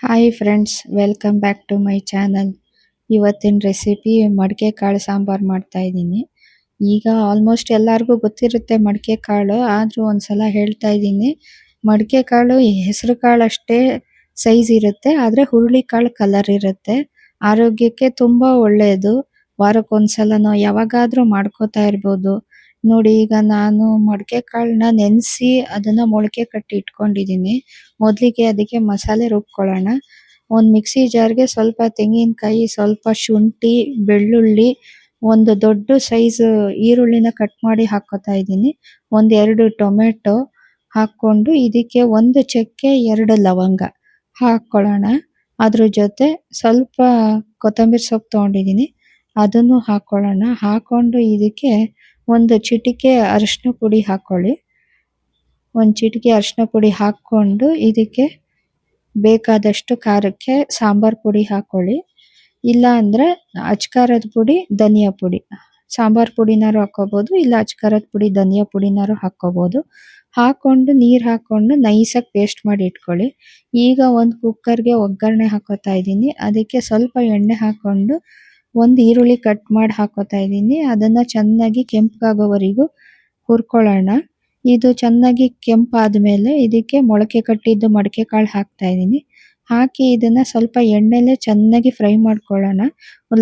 Hi friends, welcome back to my channel. ಇವತ್ತಿನ recipe ಮಡಿಕೆ ಕಾಳು ಸಾಂಬಾರು ಮಾಡ್ತಾ ಇದ್ದೀನಿ. ಈಗ ಆಲ್ಮೋಸ್ಟ್ ಎಲ್ಲರಿಗೂ ಗೊತ್ತಿರುತ್ತೆ ಮಡಿಕೆ ಕಾಳು, ಆದರೂ ಒಂದ್ಸಲ ಹೇಳ್ತಾ ಇದ್ದೀನಿ. ಮಡಿಕೆ ಕಾಳು ಹೆಸರು ಕಾಳು ಅಷ್ಟೇ ಸೈಜ್ ಇರುತ್ತೆ, ಆದರೆ ಹುರುಳಿ ಕಾಳು ಕಲರ್ ಇರುತ್ತೆ. ಆರೋಗ್ಯಕ್ಕೆ ತುಂಬ ಒಳ್ಳೆಯದು. ವಾರಕ್ಕೊಂದ್ಸಲನೋ ಯಾವಾಗಾದರೂ ಮಾಡ್ಕೋತಾ ಇರ್ಬೋದು. ನೋಡಿ, ಈಗ ನಾನು ಮಡಿಕೆ ಕಾಳನ್ನ ನೆನೆಸಿ ಅದನ್ನ ಮೊಳಕೆ ಕಟ್ಟಿ ಇಟ್ಕೊಂಡಿದ್ದೀನಿ. ಮೊದಲಿಗೆ ಅದಕ್ಕೆ ಮಸಾಲೆ ರುಬ್ಕೊಳ್ಳೋಣ. ಒಂದು ಮಿಕ್ಸಿ ಜಾರ್ಗೆ ಸ್ವಲ್ಪ ತೆಂಗಿನಕಾಯಿ, ಸ್ವಲ್ಪ ಶುಂಠಿ, ಬೆಳ್ಳುಳ್ಳಿ, ಒಂದು ದೊಡ್ಡ ಸೈಜ್ ಈರುಳ್ಳಿನ ಕಟ್ ಮಾಡಿ ಹಾಕೋತಾ ಇದ್ದೀನಿ. ಒಂದೆರಡು ಟೊಮೆಟೊ ಹಾಕ್ಕೊಂಡು ಇದಕ್ಕೆ ಒಂದು ಚಕ್ಕೆ, 2 ಲವಂಗ ಹಾಕ್ಕೊಳ್ಳೋಣ. ಅದ್ರ ಜೊತೆ ಸ್ವಲ್ಪ ಕೊತ್ತಂಬರಿ ಸೊಪ್ಪು ತೊಗೊಂಡಿದ್ದೀನಿ, ಅದನ್ನು ಹಾಕ್ಕೊಳ್ಳೋಣ. ಹಾಕೊಂಡು ಇದಕ್ಕೆ ಒಂದು ಚಿಟಿಕೆ ಅರಿಶಿನ ಪುಡಿ ಹಾಕ್ಕೊಳ್ಳಿ. ಒಂದು ಚಿಟಿಕೆ ಅರಿಶಿನ ಪುಡಿ ಹಾಕ್ಕೊಂಡು ಇದಕ್ಕೆ ಬೇಕಾದಷ್ಟು ಖಾರಕ್ಕೆ ಸಾಂಬಾರ್ ಪುಡಿ ಹಾಕ್ಕೊಳ್ಳಿ. ಇಲ್ಲ ಅಂದರೆ ಅಚ್ಕಾರದ ಪುಡಿ, ಧನಿಯಾ ಪುಡಿ, ಸಾಂಬಾರ್ ಪುಡಿನಾರು ಹಾಕ್ಕೋಬೋದು, ಇಲ್ಲ ಅಚ್ಕಾರದ ಪುಡಿ, ಧನಿಯಾ ಪುಡಿನಾರು ಹಾಕ್ಕೋಬೋದು. ಹಾಕ್ಕೊಂಡು ನೀರು ಹಾಕ್ಕೊಂಡು ನೈಸಾಗಿ ಪೇಸ್ಟ್ ಮಾಡಿ ಇಟ್ಕೊಳ್ಳಿ. ಈಗ ಒಂದು ಕುಕ್ಕರ್ಗೆ ಒಗ್ಗರಣೆ ಹಾಕೋತಾ ಇದ್ದೀನಿ. ಅದಕ್ಕೆ ಸ್ವಲ್ಪ ಎಣ್ಣೆ ಹಾಕ್ಕೊಂಡು ಒಂದು ಈರುಳ್ಳಿ ಕಟ್ ಮಾಡಿ ಹಾಕೋತಾ ಇದ್ದೀನಿ. ಅದನ್ನು ಚೆನ್ನಾಗಿ ಕೆಂಪಗಾಗೋವರೆಗೂ ಹುರ್ಕೊಳ್ಳೋಣ. ಇದು ಚೆನ್ನಾಗಿ ಕೆಂಪಾದ್ಮೇಲೆ ಇದಕ್ಕೆ ಮೊಳಕೆ ಕಟ್ಟಿದ್ದು ಮಡಿಕೆ ಕಾಳು ಹಾಕ್ತಾ ಇದ್ದೀನಿ. ಹಾಕಿ ಇದನ್ನ ಸ್ವಲ್ಪ ಎಣ್ಣೆಲೆ ಚೆನ್ನಾಗಿ ಫ್ರೈ ಮಾಡ್ಕೊಳ್ಳೋಣ.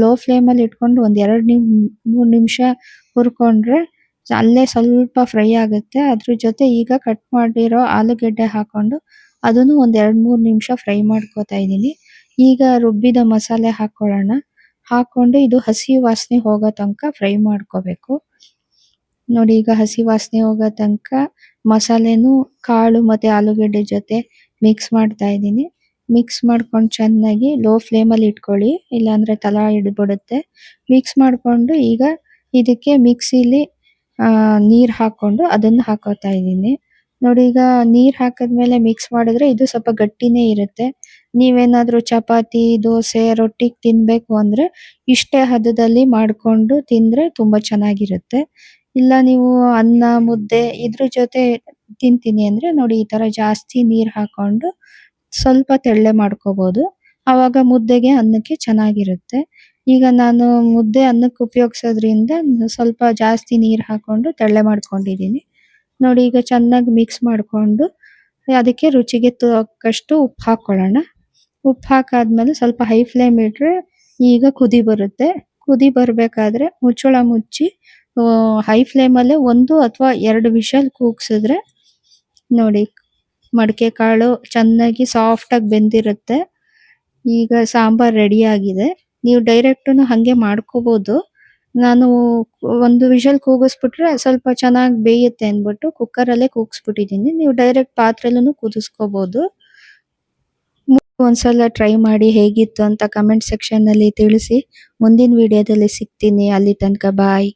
ಲೋ ಫ್ಲೇಮಲ್ಲಿ ಇಟ್ಕೊಂಡು ಒಂದು 2-3 ನಿಮಿಷ ಹುರ್ಕೊಂಡ್ರೆ ಅಲ್ಲೇ ಸ್ವಲ್ಪ ಫ್ರೈ ಆಗುತ್ತೆ. ಅದ್ರ ಜೊತೆ ಈಗ ಕಟ್ ಮಾಡಿರೋ ಆಲೂಗೆಡ್ಡೆ ಹಾಕೊಂಡು ಅದನ್ನು ಒಂದು 2-3 ನಿಮಿಷ ಫ್ರೈ ಮಾಡ್ಕೋತಾ ಇದ್ದೀನಿ. ಈಗ ರುಬ್ಬಿದ ಮಸಾಲೆ ಹಾಕ್ಕೊಳ್ಳೋಣ. ಹಾಕ್ಕೊಂಡು ಇದು ಹಸಿ ವಾಸನೆ ಹೋಗೋ ತನಕ ಫ್ರೈ ಮಾಡ್ಕೋಬೇಕು. ನೋಡಿ, ಈಗ ಹಸಿ ವಾಸನೆ ಹೋಗೋ ತನಕ ಮಸಾಲೆನೂ ಕಾಳು ಮತ್ತು ಆಲೂಗೆಡ್ಡೆ ಜೊತೆ ಮಿಕ್ಸ್ ಮಾಡ್ತಾ ಇದ್ದೀನಿ. ಮಿಕ್ಸ್ ಮಾಡ್ಕೊಂಡು ಚೆನ್ನಾಗಿ ಲೋ ಫ್ಲೇಮಲ್ಲಿ ಇಟ್ಕೊಳ್ಳಿ, ಇಲ್ಲಾಂದರೆ ತಳ ಹಿಡ್ಬಿಡುತ್ತೆ. ಮಿಕ್ಸ್ ಮಾಡಿಕೊಂಡು ಈಗ ಇದಕ್ಕೆ ಮಿಕ್ಸಿಲಿ ನೀರು ಹಾಕ್ಕೊಂಡು ಅದನ್ನು ಹಾಕೋತಾ ಇದ್ದೀನಿ. ನೋಡಿ, ಈಗ ನೀರು ಹಾಕಿದ್ಮೇಲೆ ಮಿಕ್ಸ್ ಮಾಡಿದ್ರೆ ಇದು ಸ್ವಲ್ಪ ಗಟ್ಟಿನೇ ಇರುತ್ತೆ. ನೀವೇನಾದರೂ ಚಪಾತಿ, ದೋಸೆ, ರೊಟ್ಟಿಗೆ ತಿನ್ನಬೇಕು ಅಂದರೆ ಇಷ್ಟೇ ಹದದಲ್ಲಿ ಮಾಡಿಕೊಂಡು ತಿಂದರೆ ತುಂಬ ಚೆನ್ನಾಗಿರುತ್ತೆ. ಇಲ್ಲ ನೀವು ಅನ್ನ, ಮುದ್ದೆ ಇದ್ರ ಜೊತೆ ತಿಂತೀನಿ ಅಂದರೆ ನೋಡಿ, ಈ ಥರ ಜಾಸ್ತಿ ನೀರು ಹಾಕ್ಕೊಂಡು ಸ್ವಲ್ಪ ತೆಳ್ಳೆ ಮಾಡ್ಕೋಬೋದು. ಆವಾಗ ಮುದ್ದೆಗೆ, ಅನ್ನಕ್ಕೆ ಚೆನ್ನಾಗಿರುತ್ತೆ. ಈಗ ನಾನು ಮುದ್ದೆ, ಅನ್ನಕ್ಕೆ ಉಪಯೋಗಿಸೋದ್ರಿಂದ ಸ್ವಲ್ಪ ಜಾಸ್ತಿ ನೀರು ಹಾಕ್ಕೊಂಡು ತೆಳ್ಳೆ ಮಾಡ್ಕೊಂಡಿದ್ದೀನಿ. ನೋಡಿ, ಈಗ ಚೆನ್ನಾಗಿ ಮಿಕ್ಸ್ ಮಾಡಿಕೊಂಡು ಅದಕ್ಕೆ ರುಚಿಗೆ ತಕ್ಕಷ್ಟು ಉಪ್ಪು ಹಾಕ್ಕೊಳ್ಳೋಣ. ಉಪ್ಪು ಹಾಕಾದ್ಮೇಲೆ ಸ್ವಲ್ಪ ಹೈ ಫ್ಲೇಮ್ ಇಟ್ಟರೆ ಈಗ ಕುದಿ ಬರುತ್ತೆ. ಕುದಿ ಬರಬೇಕಾದ್ರೆ ಮುಚ್ಚಳ ಮುಚ್ಚಿ ಹೈ ಫ್ಲೇಮಲ್ಲೇ 1 ಅಥವಾ 2 ವಿಷಲ್ ಕೂಗಿಸಿದ್ರೆ ನೋಡಿ, ಮಡಿಕೆ ಕಾಳು ಚೆನ್ನಾಗಿ ಸಾಫ್ಟಾಗಿ ಬೆಂದಿರುತ್ತೆ. ಈಗ ಸಾಂಬಾರು ರೆಡಿಯಾಗಿದೆ. ನೀವು ಡೈರೆಕ್ಟೂ ಹಾಗೆ ಮಾಡ್ಕೋಬೋದು. ನಾನು ಒಂದು ವಿಷಲ್ ಕೂಗಿಸ್ಬಿಟ್ರೆ ಸ್ವಲ್ಪ ಚೆನ್ನಾಗಿ ಬೇಯುತ್ತೆ ಅಂದ್ಬಿಟ್ಟು ಕುಕ್ಕರಲ್ಲೇ ಕೂಗಿಸ್ಬಿಟ್ಟಿದ್ದೀನಿ. ನೀವು ಡೈರೆಕ್ಟ್ ಪಾತ್ರೆಲ್ಲೂ ಕುದಿಸ್ಕೋಬೋದು. ಒಂದ್ಸಲ ಟ್ರೈ ಮಾಡಿ ಹೇಗಿತ್ತು ಅಂತ ಕಮೆಂಟ್ ಸೆಕ್ಷನ್ನಲ್ಲಿ ತಿಳಿಸಿ. ಮುಂದಿನ ವಿಡಿಯೋದಲ್ಲಿ ಸಿಗ್ತೀನಿ. ಅಲ್ಲಿ ತನಕ ಬಾಯ್.